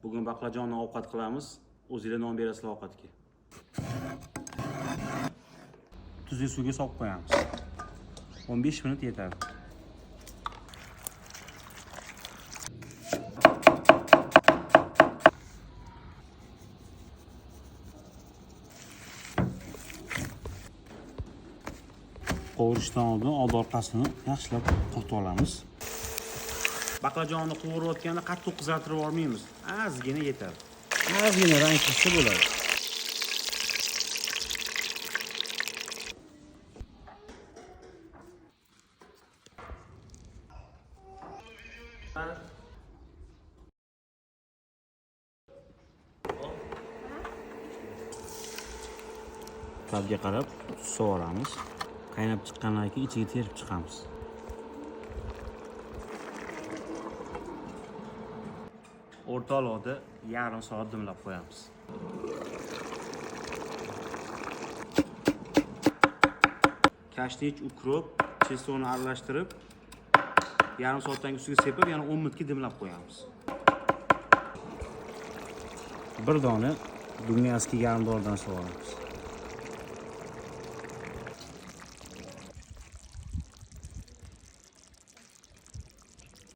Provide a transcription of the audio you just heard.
Bugun baqlajonni ovqat qilamiz. O'zingizlar nom berasizlar ovqatga. Tuzli suvga solib qo'yamiz. 15 minut yetadi. Qovurishdan oldin old orqasini yaxshilab qirqib olamiz. Baqlajonni qovurayotganda qattiq qizartirib olmaymiz. Ozgina yetadi. Ozgina rang chiqsa bo'ladi. Tabga qarab sovuramiz. Qaynab chiqqandan keyin ichiga terib chiqamiz. O'rta olovda yarim soat dimlab qo'yamiz. Kashnich, ukrop, chesoni aralashtirib, yarim soatdan ustiga sepib, yana 10 minutga dimlab qo'yamiz. Bir dona dunyoskiga yarim doridan sovuramiz.